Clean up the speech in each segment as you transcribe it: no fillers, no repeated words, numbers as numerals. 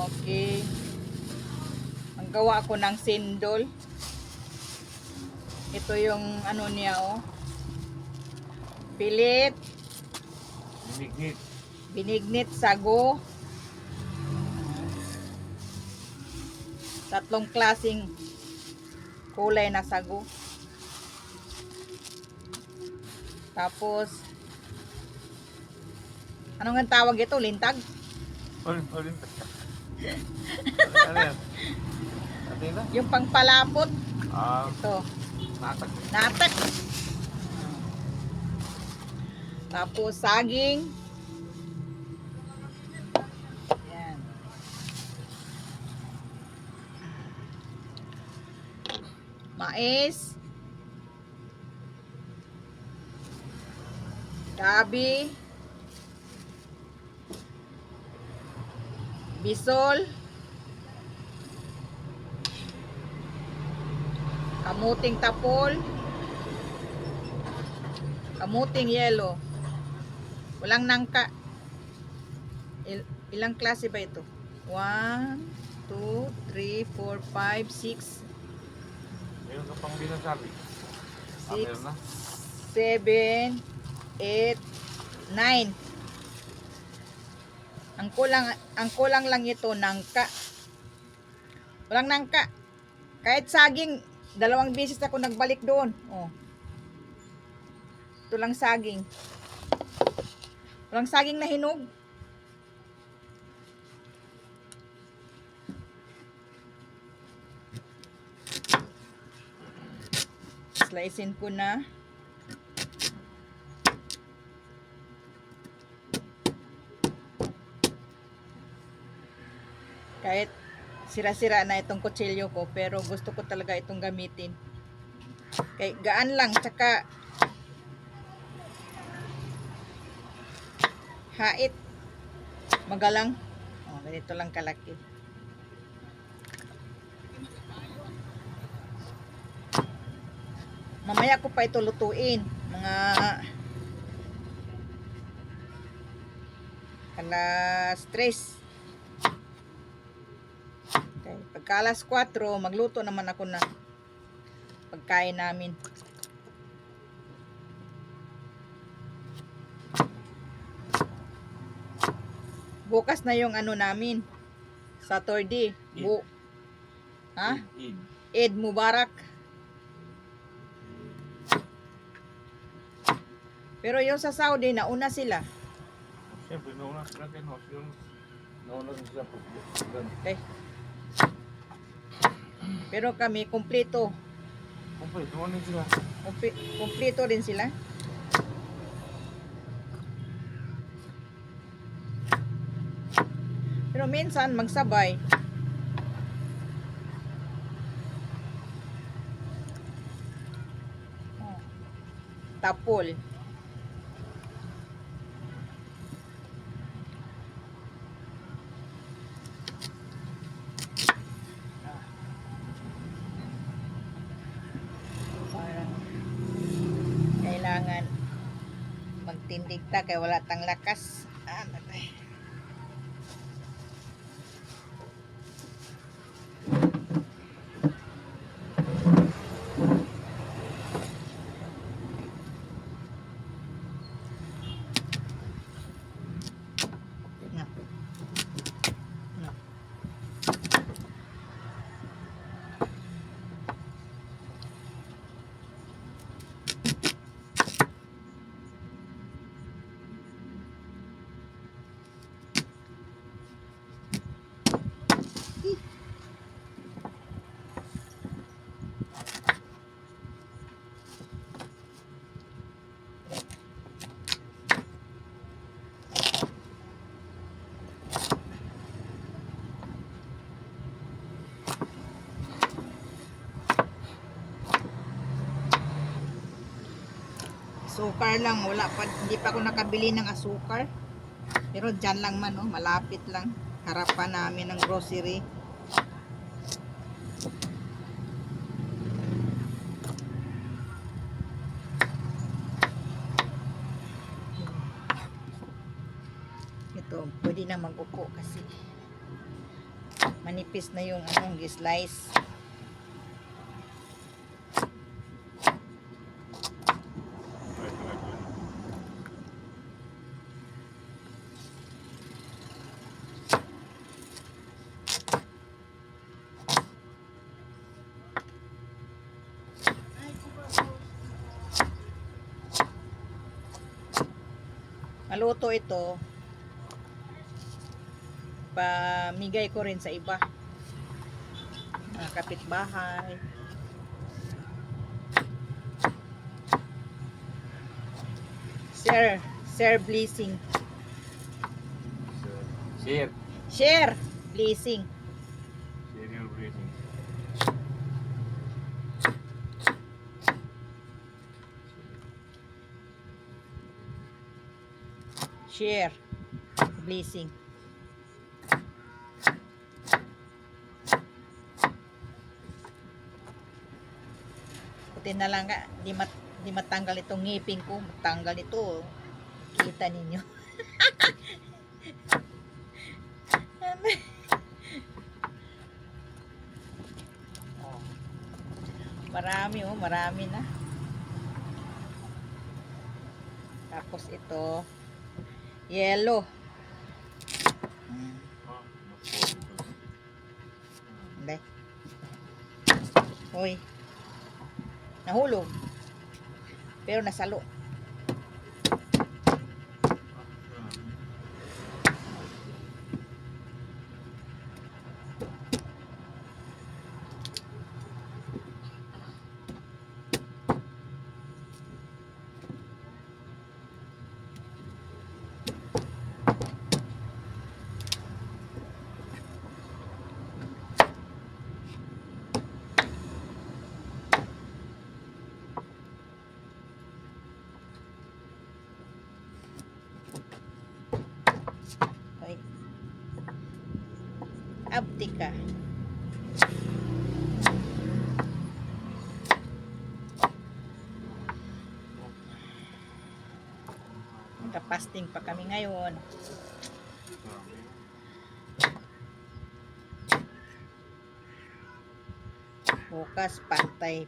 Okay. Ang gawa ko ng sindol. Ito yung ano niya, oh. Pilit. Binignit. Binignit, sago. Tatlong klaseng kulay na sago. Tapos, ano nga tawag ito? Lintag? Ulit. Ano yan? Ano yun na? Yung pangpalapot. Ito. Natak. Natak. Tapos, saging. Yan. Mais. Gabi. Bisol. Kamuting tapol. Kamuting yelo. Walang nangka. Ilang klase ba ito? 1, 2, 3, 4, 5, 6, Meron ka pang binasabi. Meron na? 7, 8, 9. Ang kulang lang ito nangka. Walang nangka. Kahit saging, 2 beses ako nagbalik doon. Oh. Ito lang saging. Walang saging na hinog. Slicein ko na. Kahit sira-sira na itong kutsilyo ko, pero gusto ko talaga itong gamitin. Kaya gaan lang, tsaka hait. Magalang. Oh, ganito lang kalaki. Mamaya ko pa ito lutuin. Mga alas 3. Okay. Pagka alas 4, magluto naman ako na pagkain namin. Bukas na yung ano namin. Saturday. Ha? Eid Mubarak. Pero yung sa Saudi, nauna sila. Siyempre, nauna sila kayo. Nauna sila. Okay. Pero kami, kumpleto. Nauna sila. Kumpleto din sila. Pero minsan, magsabay. Tapol. Parang kailangan magtindig ta kaya wala tang lakas. Matay. Asukar lang, wala pa, hindi pa ako nakabili ng asukar. Pero dyan lang man, oh, malapit lang. Harapan namin ng grocery. Ito, pwede na mag-upo kasi Manipis na yung slice. Maluto ito. Pamigay ko rin sa iba. Mga kapitbahay. Share blessing. Share. Share blessing. Share your blessings. Share blessing. Puti na lang nga, di matanggal itong ngipin ko. Matanggal ito. Kita ninyo. Oh. Marami na. Tapos ito, yellow. Hindi. Uy. Nahulog. Pero nasalo. Uy. Abdi ka. Nagka-fasting pa kami ngayon. Bukas pantay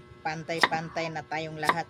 na tayong lahat.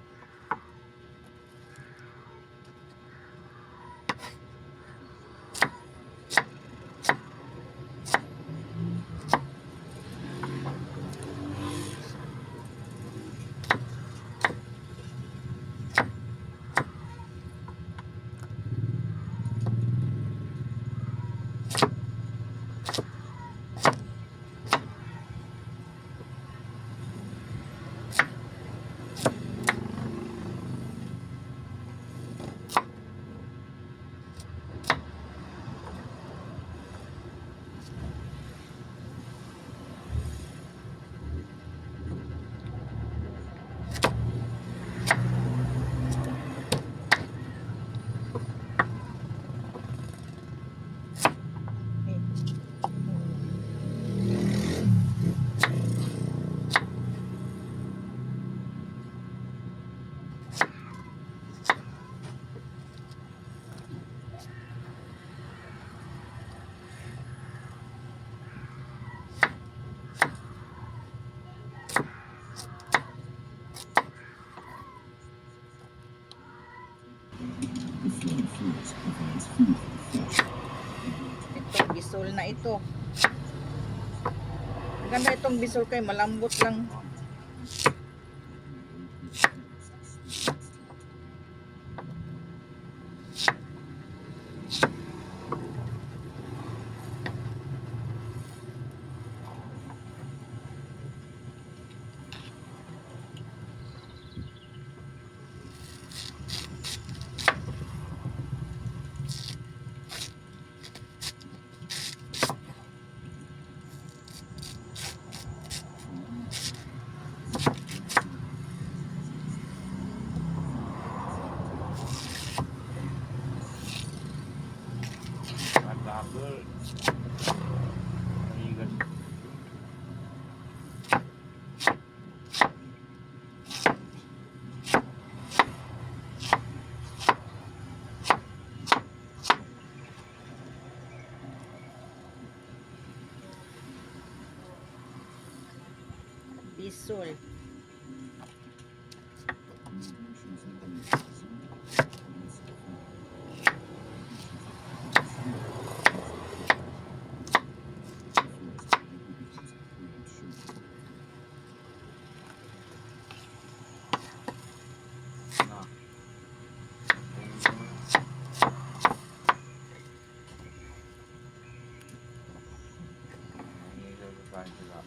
Ito, bisol na ito. Ganda itong bisol kay malambot lang. sisol. Na. Ini saya sila.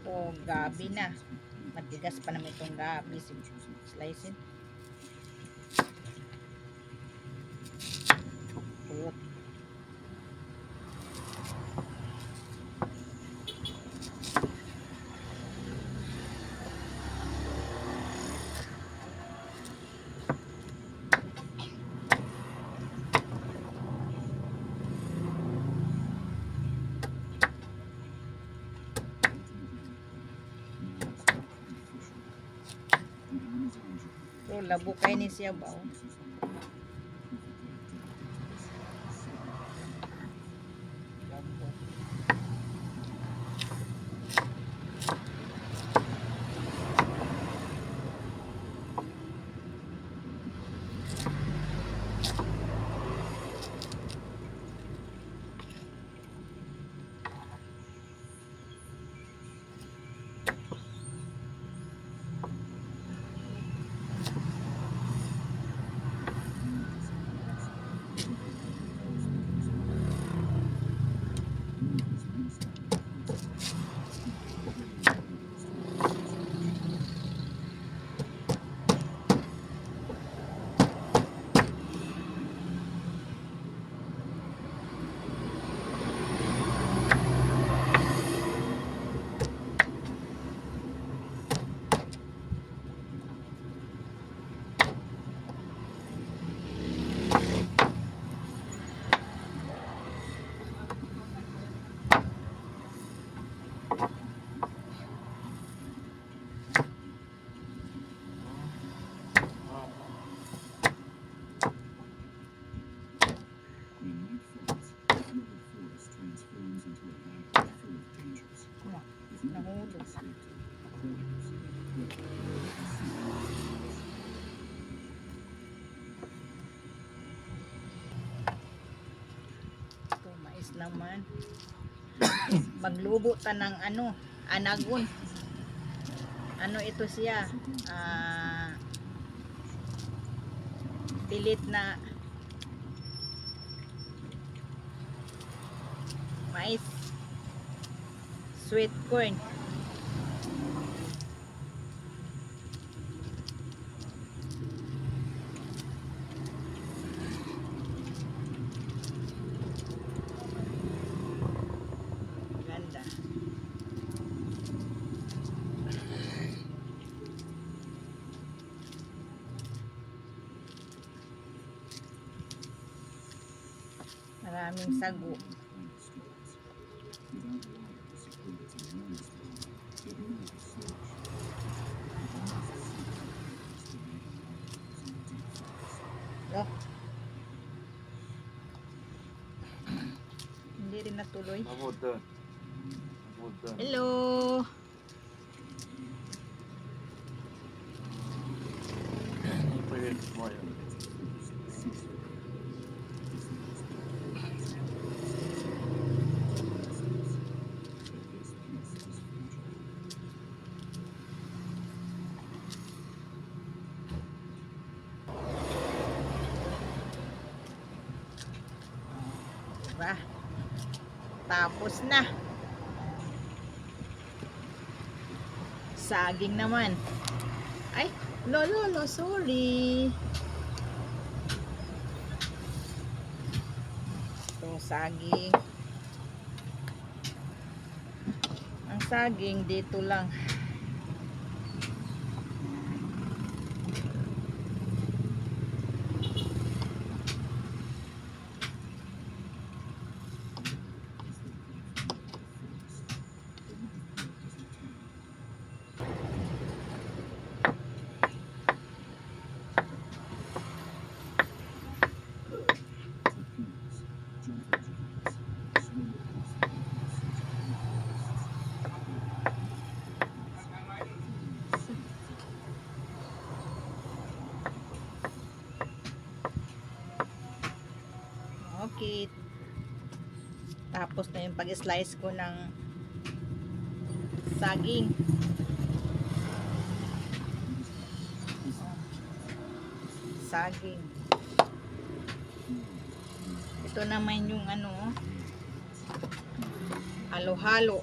O gabi na. Matigas pa naman itong gabi. Slice it. Pulot. Pero labo kayo ni siya ba? Oh? Labo. Nahulog. Ito, mais naman. Maglubo ta ng ano, anagon. Ano ito siya? Pilit na mais. Sweet corn. Ganda. Maraming sago. Oh. Hindi rin natuloy. Mabutan. Mabutan. Hello. Pwede mo yun. Diba? Tapos na. Saging naman. Ay, lolo, sorry. Ito, saging. Ang saging dito lang. dikit. Tapos na yung pag-slice ko ng saging. Saging. Ito naman yung ano, halo-halo.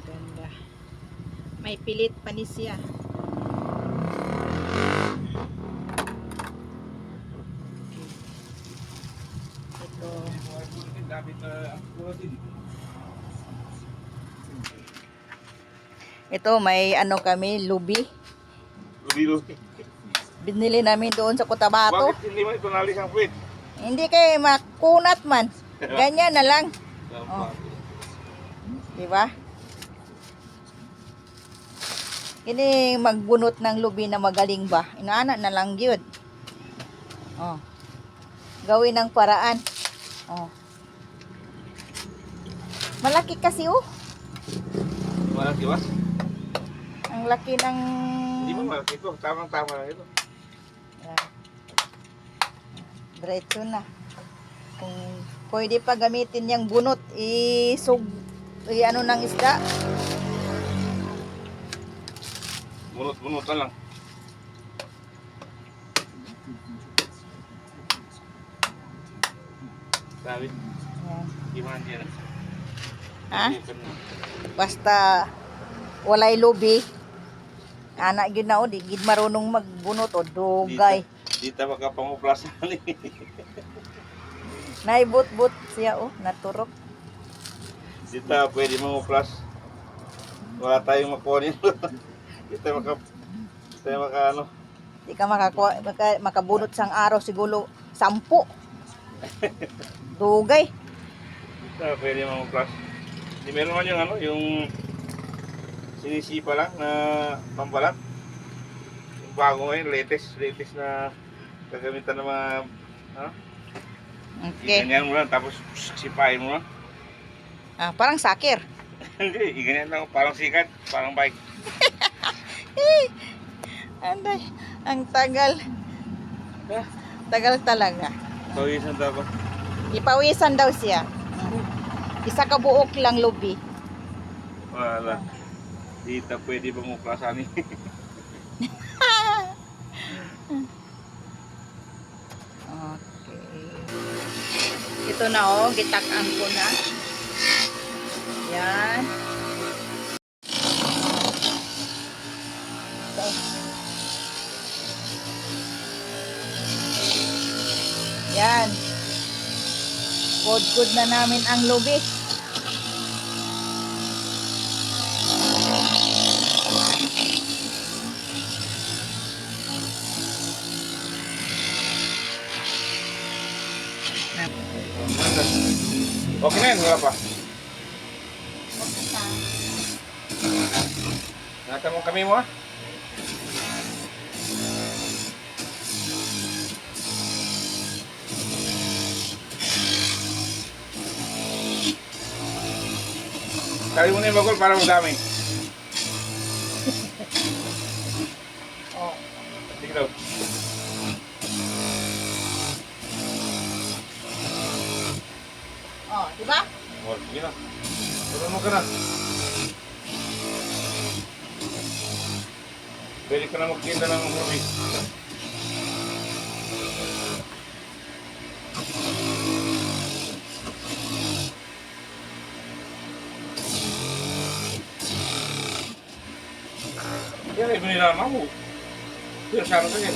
Ganda. May pilit pa ni siya. Ito. Ito may ano kami, lubi. Lubi-lubi. Binili namin doon sa Cotabato. Bakit hindi mo ito nalis ang puwit? Hindi kay makunat man. Ganyan na lang. Oh. Diba? Ini magbunot ng lubi na magaling ba? Inaana na lang yun. Oh. Gawin ng paraan. Oh. Malaki kasi oh. Malaki ba? Ang laki ng... Hindi mo malaki ito. Tamang-tama lang ito. Yan. Diretso na. Kung pwede pa gamitin yung bunot, ano ng isda. Bunot-bunutan lang. Sabi, Yan. gimana yan? Ha? Basta walay lubi. Anak gyud na o, di gid marunong magbunot o dugay. Di ta makapanguplasan ni. Naibot-bot siya o, naturok. Di ta pwede manguplas. Wala tayong makuha nito. Di tayo maka ano. Di ka makabunot sang araw siguro 10. Dugay. Di ta pwede manguplas. Di meron man yung ano, yung sinisipa lang na pambalat. Yung bago ngayon, latest na gagamitan ng mga ano. Okay. Iganyan mo lang, tapos sipain mo lang. Ah, parang sakir. Hindi, iganyan lang, parang sikat, parang bike. Anday, ang tagal. Tagal talaga. So, yun daw ko. Ipawisan daw siya. Isa ka buok lang lubi. Wala. Di ta pwede panguplasan ni. Okay. Ito na oh, gitak-an ko na. Yan. So, yan. Good na namin ang lubi. Okay na yun, wala pa. Nasa mo kami mo ah. Sabi mo na yung bagol para madami. Oh. Sige daw. Oh, di ba? Oh, sige na. Tulungan mo ka na. Pwede ka na magtinda ng movie. Yan, iba nila ang mamu. Pero sana ka yan.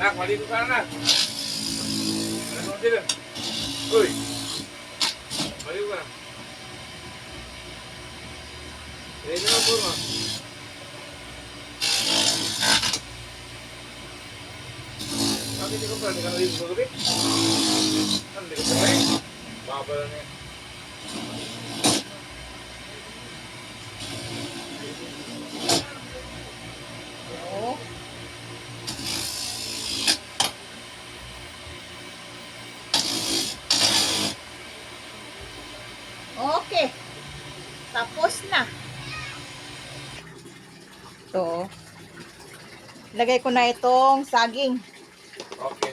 Nak, maligo ka na. Ano dito? Uy. Maligo ka na. Ready na po mo. Bakit di ko pa? Hindi ka naligo sa gabi? Hindi ko pa rin. Babala na yan. Oh. Okay. Tapos na. Ito. Lagay ko na itong saging. Okay.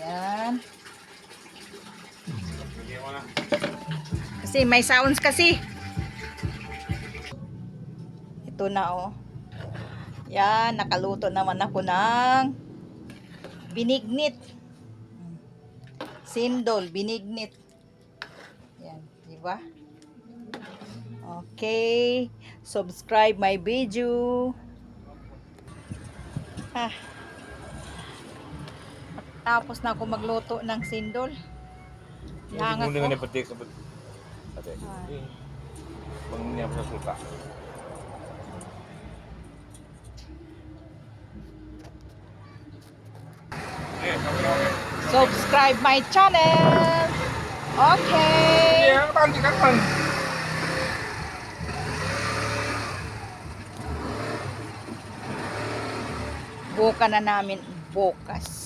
Yan. Hindi mo na. Kasi may sounds kasi. Ito na oh. Yan, nakaluto naman ako ng binignit. Sindol, binignit. Yan, di ba? Okay. Subscribe my video. Ah. Tapos na ako magluto ng sindol. Hangat Hindi mo ko. na patik sa ate. Bang niya sa suka. Subscribe my channel. Okay. Iya, kan kan. Buka na namin bukas.